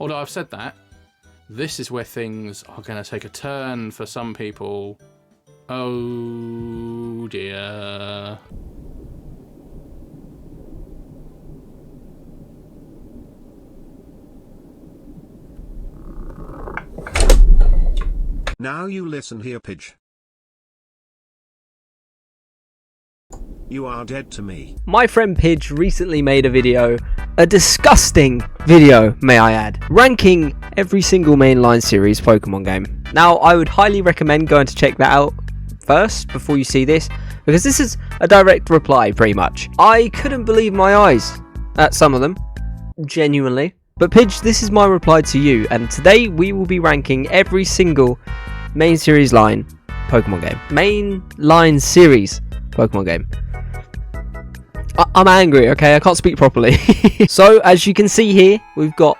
Although I've said that, this is where things are going to take a turn for some people. Oh dear. Now you listen here, Pidge. You are dead to me. My friend Pidge recently made a video, a disgusting video, may I add, ranking every single mainline series Pokemon game. Now, I would highly recommend going to check that out first before you see this, because this is a direct reply, pretty much. I couldn't believe my eyes at some of them, genuinely. But Pidge, this is my reply to you, and today we will be ranking every single main series line Pokemon game. Main line series Pokemon game. I'm angry, okay? I can't speak properly. So, as you can see here, we've got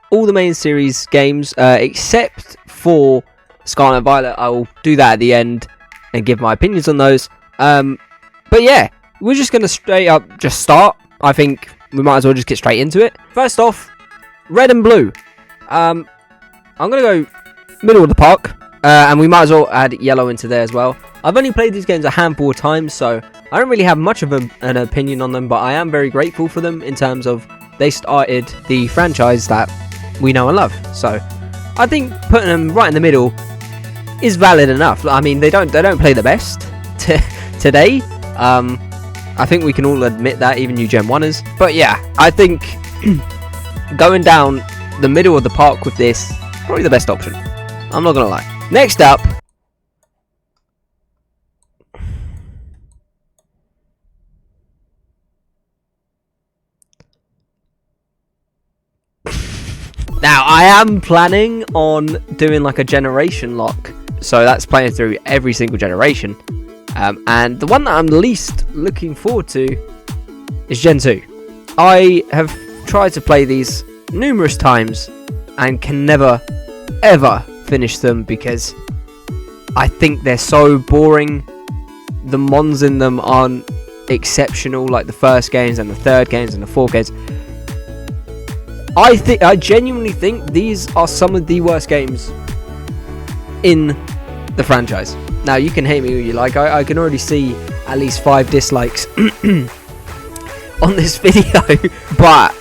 all the main series games, except for Scarlet and Violet. I will do that at the end and give my opinions on those. But yeah, we're just going to straight up just start. I think we might as well just get straight into it. First off, Red and Blue. I'm going to go middle of the park. And we might as well add Yellow into there as well. I've only played these games a handful of times, so I don't really have much of an opinion on them, but I am very grateful for them in terms of they started the franchise that we know and love. So I think putting them right in the middle is valid enough. I mean, they don't play the best today. I think we can all admit that, even you Gen 1ers. But yeah, I think going down the middle of the park with this, probably the best option. I'm not gonna lie. Next up, now I am planning on doing like a generation lock, so that's playing through every single generation, and the one that I'm least looking forward to is Gen 2. I have tried to play these numerous times and can never ever finish them because I think they're so boring. The mons in them aren't exceptional like the first games and the third games and the fourth games. I genuinely think these are some of the worst games in the franchise. Now, you can hate me all you like. I can already see at least 5 dislikes on this video, but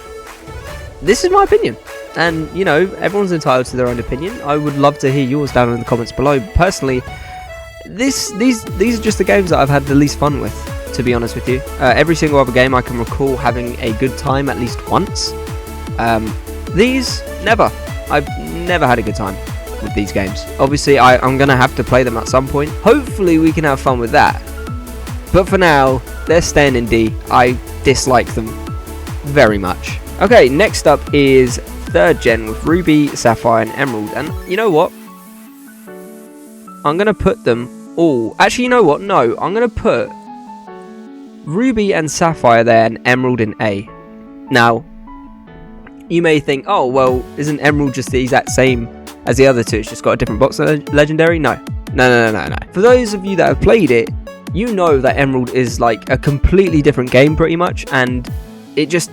this is my opinion. And, you know, everyone's entitled to their own opinion. I would love to hear yours down in the comments below. Personally, these are just the games that I've had the least fun with, to be honest with you. Every single other game I can recall having a good time at least once. These, never. I've never had a good time with these games. Obviously, I'm going to have to play them at some point. Hopefully, we can have fun with that. But for now, they're staying in D. I dislike them very much. Okay, next up is 3rd gen with Ruby, Sapphire and Emerald, and you know what, I'm going to put them all, actually you know what, no, I'm going to put Ruby and Sapphire there and Emerald in A. Now, you may think, oh well, isn't Emerald just the exact same as the other two, it's just got a different box legendary? No. For those of you that have played it, you know that Emerald is like a completely different game pretty much, and it just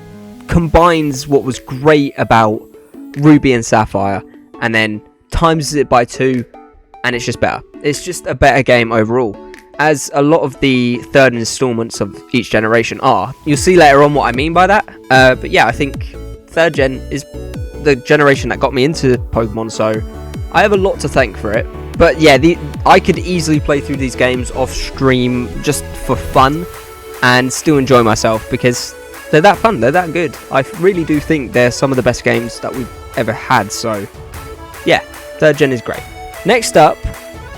combines what was great about Ruby and Sapphire and then times it by 2, and it's just better. It's just a better game overall, as a lot of the third installments of each generation are. You'll see later on what I mean by that, but yeah, I think 3rd gen is the generation that got me into Pokemon, so I have a lot to thank for it. But yeah, I could easily play through these games off stream just for fun and still enjoy myself because they're that fun, they're that good. I really do think they're some of the best games that we've ever had, so yeah, 3rd gen is great. Next up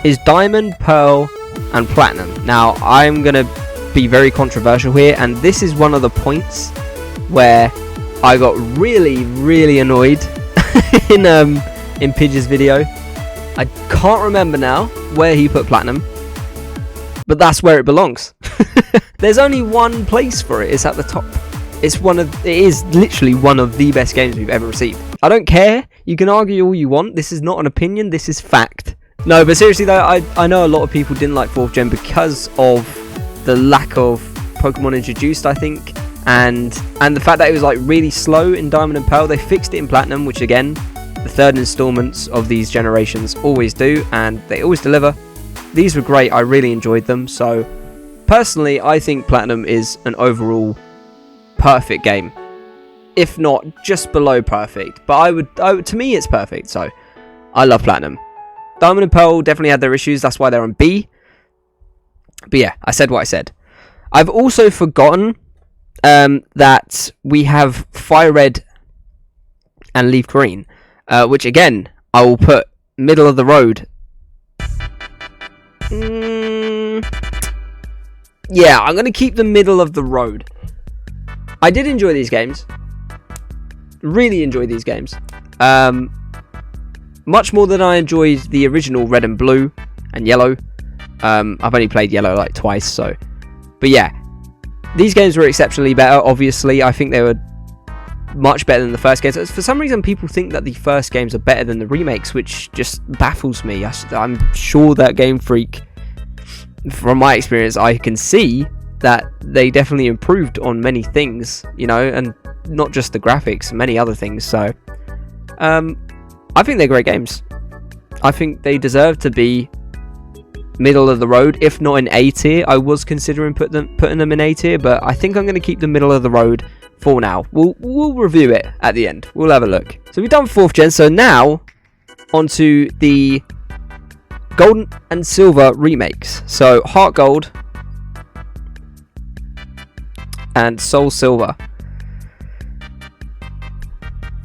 is Diamond, Pearl and Platinum. Now, I'm going to be very controversial here, and this is one of the points where I got really annoyed in Pidge's video. I can't remember now where he put Platinum, but that's where it belongs. There's only one place for it, it's at the top. It is literally one of the best games we've ever received. I don't care, you can argue all you want, this is not an opinion, this is fact. No, but seriously though, I know a lot of people didn't like 4th gen because of the lack of Pokemon introduced, I think, and the fact that it was like really slow in Diamond and Pearl. They fixed it in Platinum, which again, The third installments of these generations always do, and they always deliver. These were great. I really enjoyed them. So personally, I think Platinum is an overall perfect game, if not just below perfect. But I would, to me, it's perfect. So I love Platinum. Diamond and Pearl definitely had their issues. That's why they're on B. But yeah, I said what I said. I've also forgotten that we have Fire Red and Leaf Green, which again I will put middle of the road. Yeah, I'm gonna keep the middle of the road. I did enjoy these games. Really enjoyed these games. Much more than I enjoyed the original Red and Blue and Yellow. I've only played Yellow like twice, so. But yeah, these games were exceptionally better. Obviously, I think they were much better than the first games. For some reason, people think that the first games are better than the remakes, which just baffles me. I'm sure that Game Freak, from my experience, I can see that they definitely improved on many things, you know, and not just the graphics, many other things. So, I think they're great games. I think they deserve to be middle of the road, if not in A tier. I was considering putting them in A tier, but I think I'm going to keep them middle of the road for now. We'll review it at the end. We'll have a look. So we've done 4th gen. So now onto the Gold and Silver remakes. So Heart Gold and Soul Silver.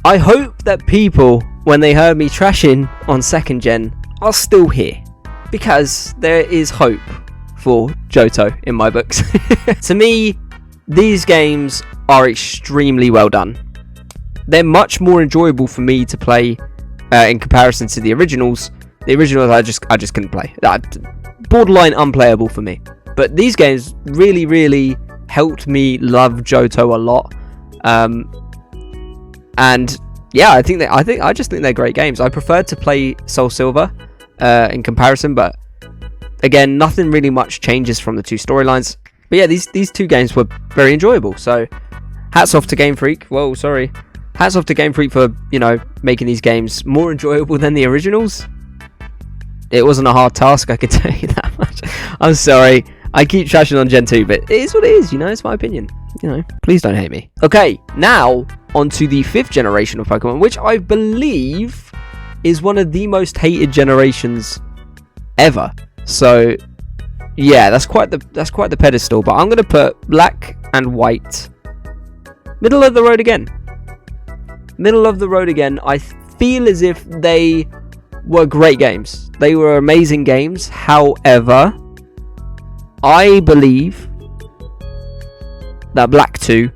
I hope that people, when they heard me trashing on 2nd gen, are still here, because there is hope for Johto in my books. To me, these games are extremely well done. They're much more enjoyable for me to play in comparison to the originals. The originals I just couldn't play. Borderline unplayable for me. But these games really, really helped me love Johto a lot. And yeah, I just think they're great games. I prefer to play Soul Silver in comparison, but again, nothing really much changes from the two storylines. But yeah, these two games were very enjoyable. So hats off to Game Freak. Whoa, sorry. Hats off to Game Freak for, you know, making these games more enjoyable than the originals. It wasn't a hard task, I can tell you that much. I'm sorry. I keep trashing on Gen 2, but it is what it is, you know, it's my opinion. You know, please don't hate me. Okay, now onto the 5th generation of Pokemon, which I believe is one of the most hated generations ever. So yeah, that's quite the pedestal, but I'm gonna put Black and White middle of the road again. Middle of the road again. I feel as if they were great games. They were amazing games. However, I believe that Black 2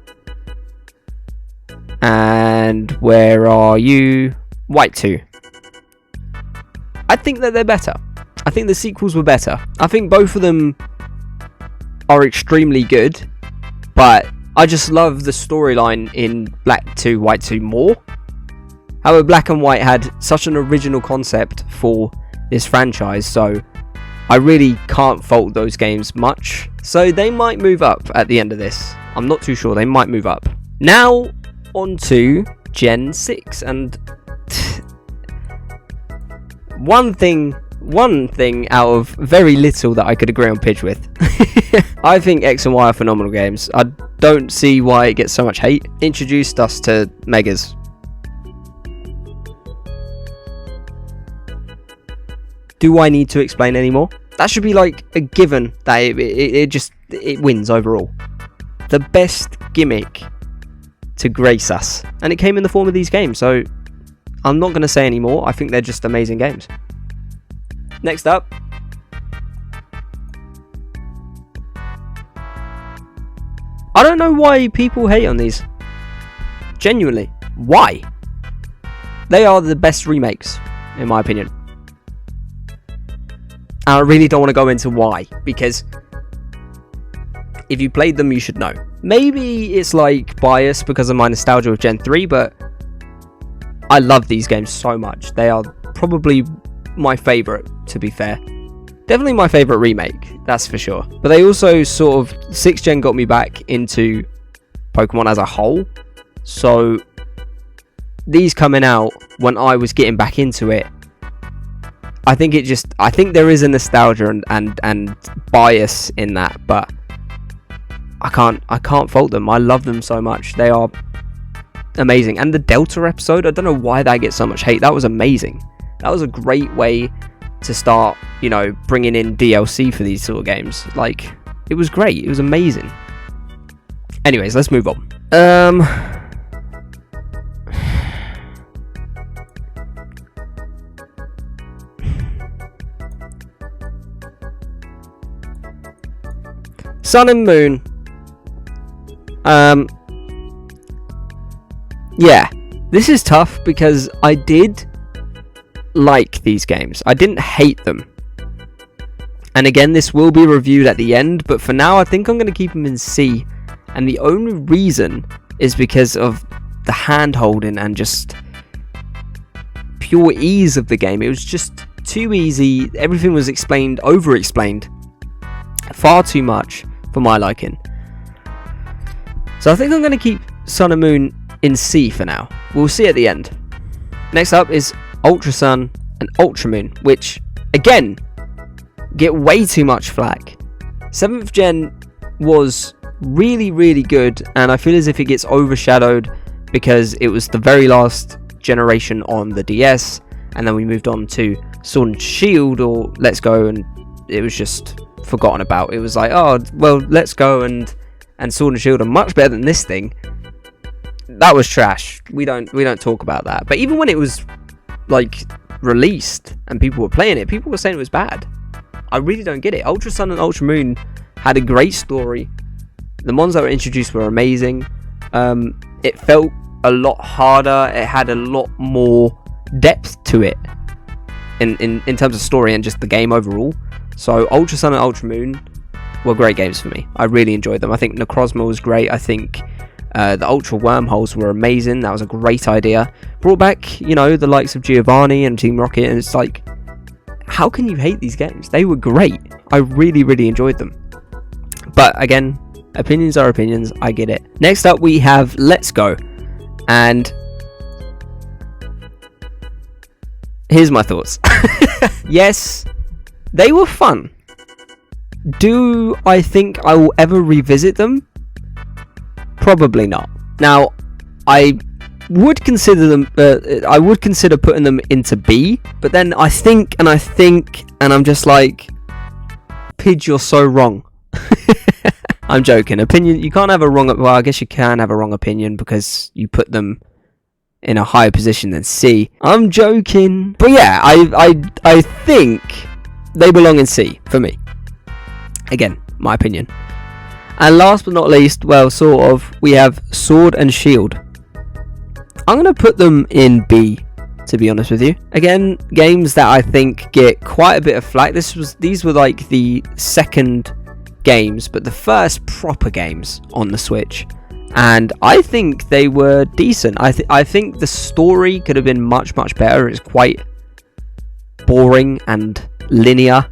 and where are you? White 2. I think that they're better. I think the sequels were better. I think both of them are extremely good, but I just love the storyline in Black 2, White 2 more. However, Black and White had such an original concept for this franchise, so I really can't fault those games much. So they might move up at the end of this. I'm not too sure. They might move up. Now on to Gen 6, and one thing out of very little that I could agree on Pidge with. I think X and Y are phenomenal games. I don't see why it gets so much hate. Introduced us to Megas. Do I need to explain any more? That should be like a given that it wins overall. The best gimmick to grace us, and it came in the form of these games. So I'm not going to say any more. I think they're just amazing games. Next up, I don't know why people hate on these. Genuinely, why? They are the best remakes, in my opinion. And I really don't want to go into why, because if you played them, you should know. Maybe it's like bias because of my nostalgia with Gen 3, but I love these games so much. They are probably my favourite, to be fair. Definitely my favourite remake, that's for sure. But they also sort of, 6th gen got me back into Pokemon as a whole. So these coming out when I was getting back into it, I think there is a nostalgia and bias in that, but I can't fault them. I love them so much. They are amazing. And the Delta episode, I don't know why that gets so much hate. That was amazing. That was a great way to start, bringing in DLC for these sort of games. Like, it was great. It was amazing. Anyways, let's move on. Sun and Moon. Yeah, this is tough because I did like these games. I didn't hate them. And again, this will be reviewed at the end, but for now I think I'm going to keep them in C. And the only reason is because of the hand-holding and just pure ease of the game. It was just too easy. Everything was over-explained. Far too much for my liking. So I think I'm going to keep Sun and Moon in C for now. We'll see at the end. Next up is Ultra Sun and Ultra Moon, which, again, get way too much flack. 7th Gen was really, really good, and I feel as if it gets overshadowed because it was the very last generation on the DS, and then we moved on to Sword and Shield or Let's Go, and it was just forgotten about. It was like, oh, well, Let's Go and Sword and Shield are much better than this thing. That was trash. We don't talk about that. But even when it was like released and people were playing it, people were saying it was bad. I really don't get it. Ultra Sun and Ultra Moon had a great story. The mons that were introduced were amazing. It felt a lot harder. It had a lot more depth to it in terms of story and just the game overall. So Ultra Sun and Ultra Moon were great games for me. I really enjoyed them. I think Necrozma was great. I think the Ultra Wormholes were amazing. That was a great idea. Brought back, the likes of Giovanni and Team Rocket, and it's like, how can you hate these games? They were great. I really, really enjoyed them. But again, opinions are opinions. I get it. Next up, we have Let's Go. And here's my thoughts. Yes, they were fun. Do I think I will ever revisit them? Probably not. Now, I would consider them. I would consider putting them into B, but then I think, and I'm just like, Pidge, you're so wrong. I'm joking. Opinion. You can't have a wrong. Well, I guess you can have a wrong opinion because you put them in a higher position than C. I'm joking. But yeah, I think they belong in C for me. Again, my opinion. And last but not least, well, sort of, we have Sword and Shield. I'm going to put them in B, to be honest with you. Again, games that I think get quite a bit of flack. These were like the second games, but the first proper games on the Switch. And I think they were decent. I think the story could have been much, much better. It's quite boring and linear.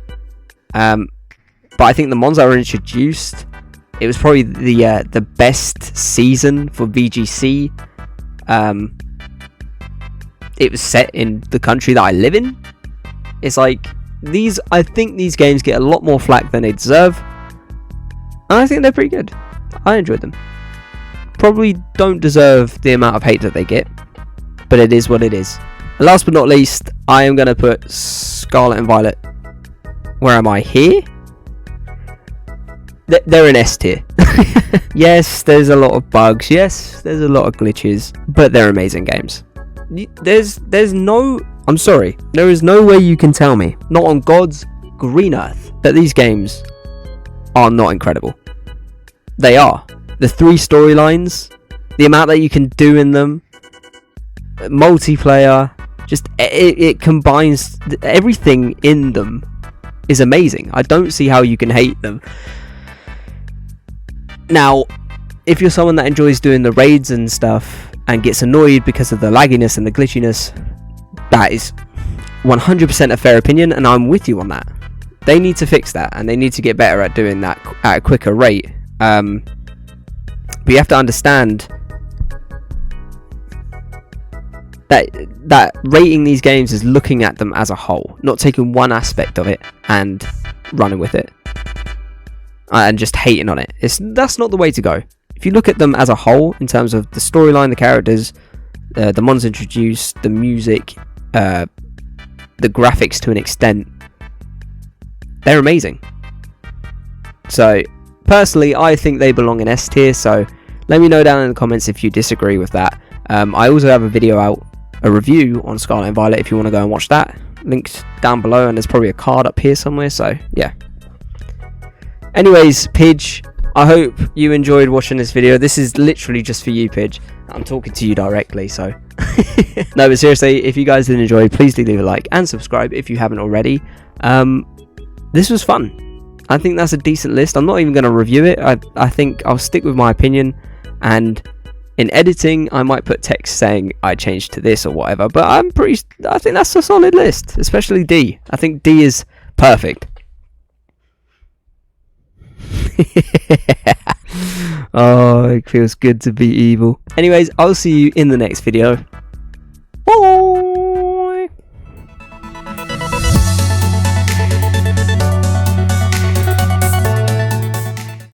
But I think the mons that were introduced, it was probably the best season for VGC. It was set in the country that I live in. It's like, I think these games get a lot more flack than they deserve. And I think they're pretty good. I enjoyed them. Probably don't deserve the amount of hate that they get, but it is what it is. And last but not least, I am going to put Scarlet and Violet. Where am I? Here? They're in S tier. Yes, there's a lot of bugs. Yes, there's a lot of glitches, but they're amazing games. There's no... I'm sorry. There is no way you can tell me, not on God's green earth, that these games are not incredible. They are. The 3 storylines, the amount that you can do in them, multiplayer, just it combines everything in them is amazing. I don't see how you can hate them. Now, if you're someone that enjoys doing the raids and stuff and gets annoyed because of the lagginess and the glitchiness, that is 100% a fair opinion, and I'm with you on that. They need to fix that, and they need to get better at doing that at a quicker rate. But you have to understand, that rating these games is looking at them as a whole, not taking one aspect of it and running with it and just hating on it. That's not the way to go. If you look at them as a whole, in terms of the storyline, the characters, the mons introduced, the music, the graphics to an extent, they're amazing. So personally, I think they belong in S tier. So let me know down in the comments if you disagree with that. I also have a video out, a review on Scarlet and Violet if you want to go and watch that. Linked down below, and there's probably a card up here somewhere. So yeah. Anyways, Pidge, I hope you enjoyed watching this video. This is literally just for you, Pidge. I'm talking to you directly, so. No, but seriously, if you guys did enjoy, please do leave a like and subscribe if you haven't already. This was fun. I think that's a decent list. I'm not even going to review it. I think I'll stick with my opinion, and in editing I might put text saying I changed to this or whatever, but I think that's a solid list, especially D. I think D is perfect. Oh, it feels good to be evil. Anyways, I'll see you in the next video. Bye.